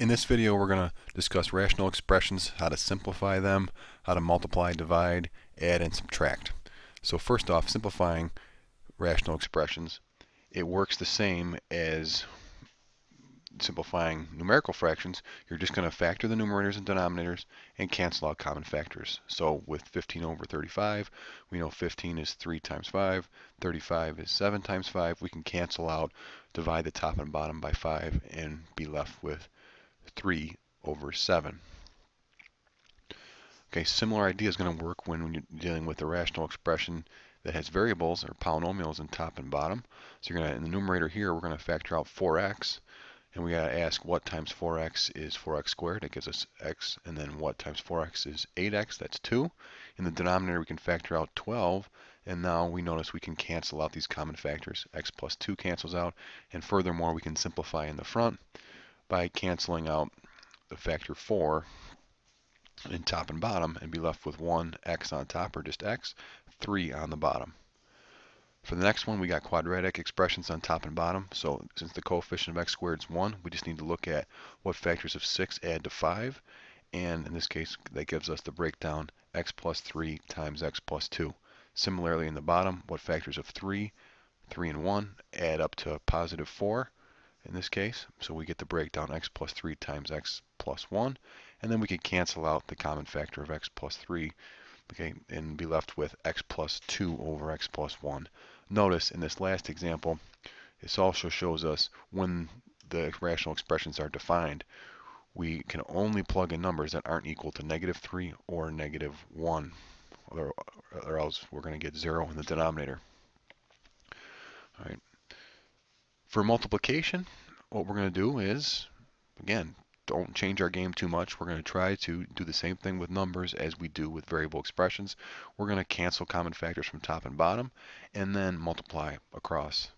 In this video, we're going to discuss rational expressions, how to simplify them, how to multiply, divide, add, and subtract. So first off, simplifying rational expressions. It works the same as simplifying numerical fractions. You're just going to factor the numerators and denominators and cancel out common factors. So with 15 over 35, we know 15 is 3 times 5, 35 is 7 times 5. We can cancel out, divide the top and bottom by 5, and be left with 3 over 7. Okay, similar idea is going to work when you're dealing with a rational expression that has variables or polynomials in top and bottom. So you're going to, in the numerator here, we're going to factor out 4x, and we got to ask what times 4x is 4x squared. That gives us x, and then what times 4x is 8x. That's 2. In the denominator, we can factor out 12, and now we notice we can cancel out these common factors. X plus 2 cancels out, and furthermore, we can simplify in the front by canceling out the factor 4 in top and bottom and be left with 1x on top, or just x, 3 on the bottom. For the next one, we got quadratic expressions on top and bottom. So since the coefficient of x squared is 1, we just need to look at what factors of 6 add to 5. And in this case, that gives us the breakdown x plus 3 times x plus 2. Similarly, in the bottom, what factors of 3, 3 and 1, add up to positive 4 in this case. So we get the breakdown x plus 3 times x plus 1. And then we can cancel out the common factor of x plus 3, okay, and be left with x plus 2 over x plus 1. Notice in this last example, this also shows us when the rational expressions are defined, we can only plug in numbers that aren't equal to -3 or -1, or else we're going to get 0 in the denominator. All right. For multiplication, what we're going to do is, again, don't change our game too much. We're going to try to do the same thing with numbers as we do with variable expressions. We're going to cancel common factors from top and bottom and then multiply across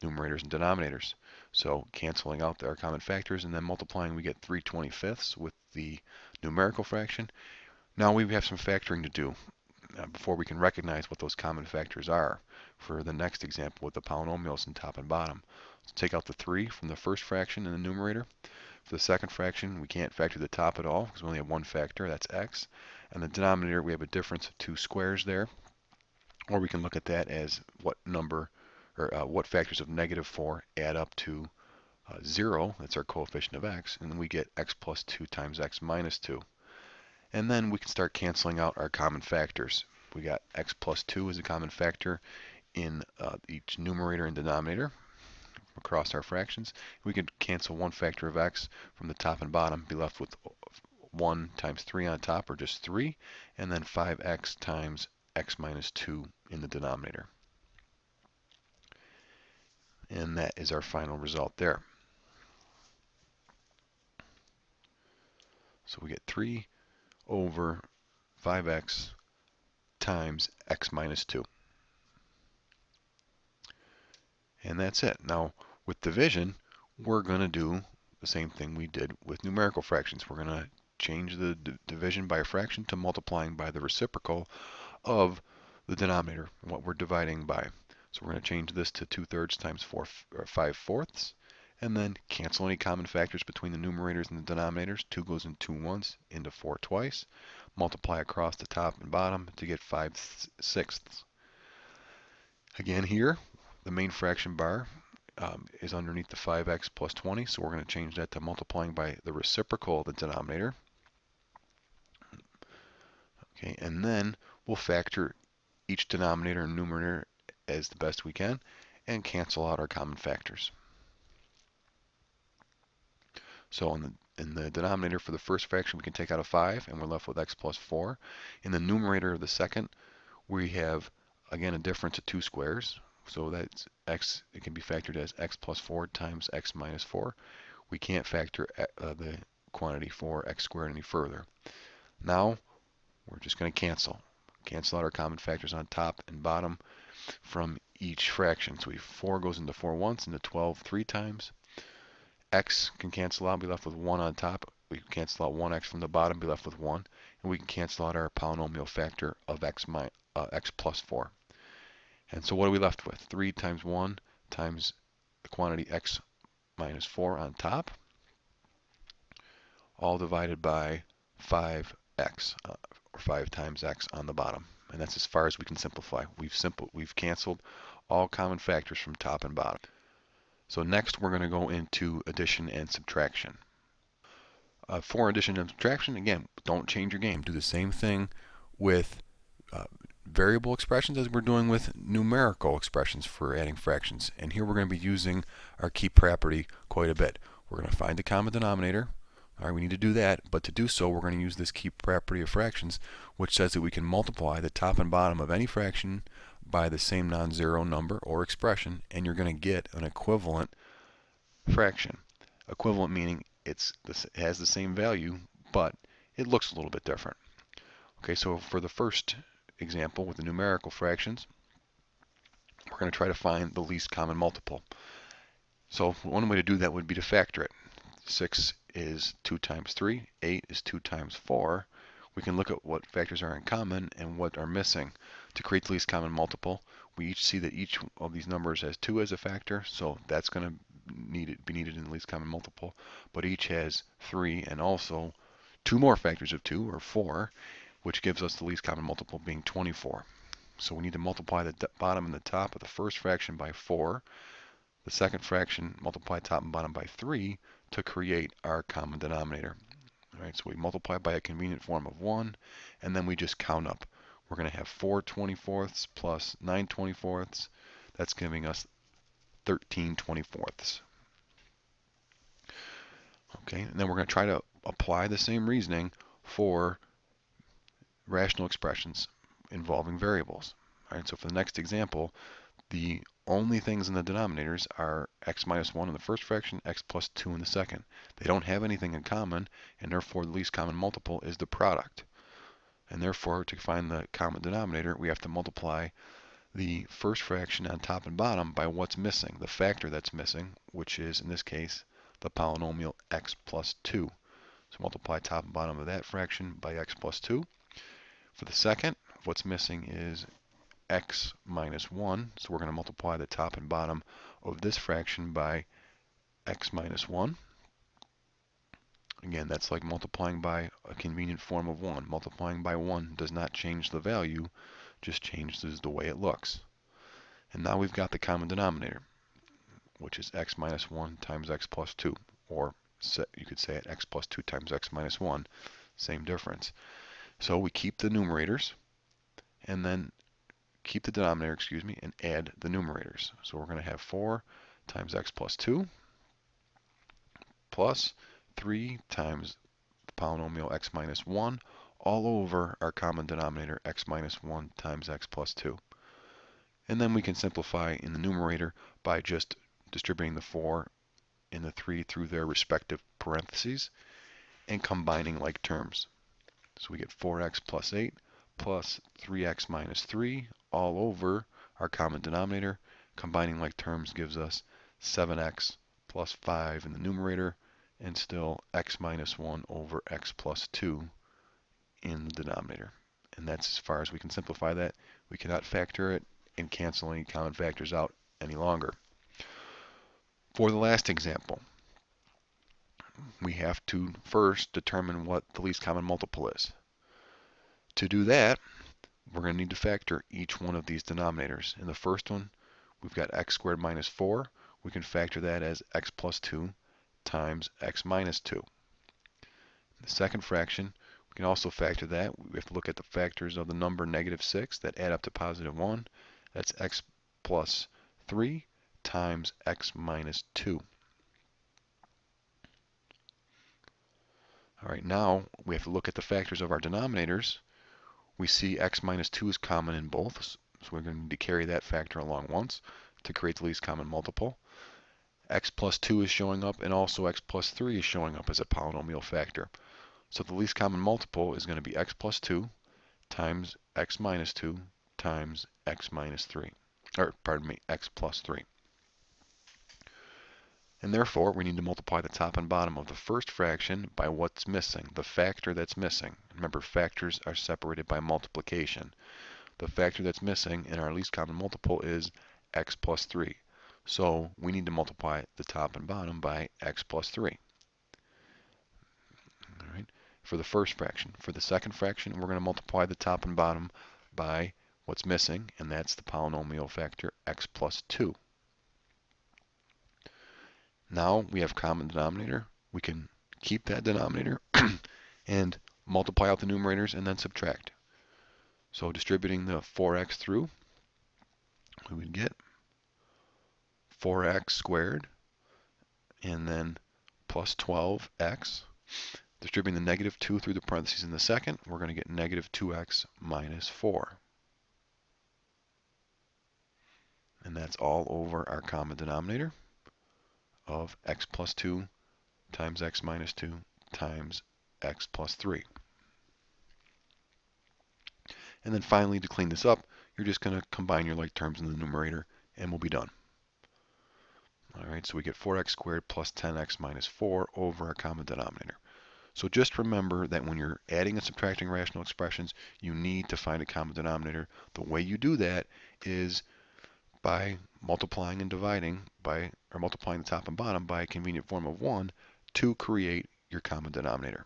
numerators and denominators. So canceling out our common factors and then multiplying, we get 3/25 with the numerical fraction. Now we have some factoring to do before we can recognize what those common factors are for the next example with the polynomials in top and bottom. So take out the 3 from the first fraction in the numerator. For the second fraction, we can't factor the top at all because we only have one factor, that's x. And the denominator, we have a difference of 2 squares there. Or we can look at that as what number, or what factors of -4 add up to 0. That's our coefficient of x. And then we get x plus 2 times x minus 2. And then we can start canceling out our common factors. We got x plus 2 as a common factor in each numerator and denominator across our fractions. We could cancel one factor of x from the top and bottom, be left with 1 times 3 on top, or just 3, and then 5x times x minus 2 in the denominator. And that is our final result there. So we get 3 over 5x times x minus 2. And that's it. Now, with division, we're going to do the same thing we did with numerical fractions. We're going to change the division by a fraction to multiplying by the reciprocal of the denominator, what we're dividing by. So we're going to change this to 2/3 times 5/4, and then cancel any common factors between the numerators and the denominators. 2 goes in 2 once, into 4 twice. Multiply across the top and bottom to get 5/6. Again here, the main fraction bar is underneath the 5x plus 20, so we're going to change that to multiplying by the reciprocal of the denominator. Okay, and then we'll factor each denominator and numerator as the best we can and cancel out our common factors. So in the denominator for the first fraction, we can take out a 5, and we're left with x plus 4. In the numerator of the second, we have, again, a difference of 2 squares. So that's x, it can be factored as x plus 4 times x minus 4. We can't factor the quantity for x squared any further. Now, we're just going to cancel out our common factors on top and bottom from each fraction. So 4 goes into 4 once, into 12 3 times. X can cancel out, be left with 1 on top. We can cancel out 1x from the bottom, be left with 1. And we can cancel out our polynomial factor of x plus 4. And so what are we left with? 3 times 1 times the quantity x minus 4 on top. all divided by 5x, or 5 times x on the bottom. And that's as far as we can simplify. We've canceled all common factors from top and bottom. So next we're going to go into addition and subtraction. For addition and subtraction, again, don't change your game. Do the same thing with variable expressions as we're doing with numerical expressions for adding fractions. And here we're going to be using our keep property quite a bit. We're going to find the common denominator. All right, we need to do that, but to do so, we're going to use this keep property of fractions, which says that we can multiply the top and bottom of any fraction by the same non-zero number or expression, and you're going to get an equivalent fraction. Equivalent meaning it has the same value, but it looks a little bit different. Okay, so for the first example with the numerical fractions, we're going to try to find the least common multiple. So one way to do that would be to factor it. 6 is 2 times 3, 8 is 2 times 4. We can look at what factors are in common and what are missing. To create the least common multiple, we each see that each of these numbers has 2 as a factor, so that's going to be needed in the least common multiple. But each has 3 and also 2 more factors of 2, or 4, which gives us the least common multiple being 24. So we need to multiply the bottom and the top of the first fraction by 4. The second fraction, multiply top and bottom by 3 to create our common denominator. All right, so we multiply by a convenient form of 1, and then we just count up. We're going to have 4 24ths plus 9 24ths. That's giving us 13 24ths. Okay, and then we're going to try to apply the same reasoning for rational expressions involving variables. All right, so for the next example, the only things in the denominators are x minus 1 in the first fraction, x plus 2 in the second. They don't have anything in common, and therefore the least common multiple is the product. And therefore, to find the common denominator, we have to multiply the first fraction on top and bottom by what's missing, the factor that's missing, which is, in this case, the polynomial x plus 2. So multiply top and bottom of that fraction by x plus 2. For the second, what's missing is x minus 1, so we're going to multiply the top and bottom of this fraction by x minus 1. Again, that's like multiplying by a convenient form of 1. Multiplying by 1 does not change the value, just changes the way it looks. And now we've got the common denominator, which is x minus 1 times x plus 2, or you could say it x plus 2 times x minus 1, same difference. So we keep the numerators, and then keep the denominator, and add the numerators. So we're going to have 4 times x plus 2 plus 3 times the polynomial x minus 1 all over our common denominator x minus 1 times x plus 2. And then we can simplify in the numerator by just distributing the 4 and the 3 through their respective parentheses and combining like terms. So we get 4x plus 8 plus 3x minus 3 all over our common denominator. Combining like terms gives us 7x plus 5 in the numerator, and still x minus 1 over x plus 2 in the denominator. And that's as far as we can simplify that. We cannot factor it and cancel any common factors out any longer. For the last example, we have to first determine what the least common multiple is. To do that, we're going to need to factor each one of these denominators. In the first one, we've got x squared minus 4. We can factor that as x plus 2 times x minus 2. In the second fraction, we can also factor that. We have to look at the factors of the number negative 6 that add up to positive 1. That's x plus 3 times x minus 2. All right, now we have to look at the factors of our denominators. We see x minus 2 is common in both, so we're going to need to carry that factor along once to create the least common multiple. X plus 2 is showing up, and also x plus 3 is showing up as a polynomial factor. So the least common multiple is going to be x plus 2 times x minus 2 times x minus 3, or pardon me, x plus 3. And therefore, we need to multiply the top and bottom of the first fraction by what's missing, the factor that's missing. Remember, factors are separated by multiplication. The factor that's missing in our least common multiple is x plus 3. So we need to multiply the top and bottom by x plus 3. for the first fraction. For the second fraction, we're going to multiply the top and bottom by what's missing, and that's the polynomial factor x plus 2. Now we have common denominator. We can keep that denominator and multiply out the numerators and then subtract. So distributing the 4x through, we would get 4x squared and then plus 12x. Distributing the negative 2 through the parentheses in the second, we're going to get negative 2x minus 4. And that's all over our common denominator of x plus 2 times x minus 2 times x plus 3. And then finally, to clean this up, you're just going to combine your like terms in the numerator, and we'll be done. All right, so we get 4x squared plus 10x minus 4 over our common denominator. So just remember that when you're adding and subtracting rational expressions, you need to find a common denominator. The way you do that is by multiplying and dividing by, or multiplying the top and bottom by a convenient form of 1 to create your common denominator.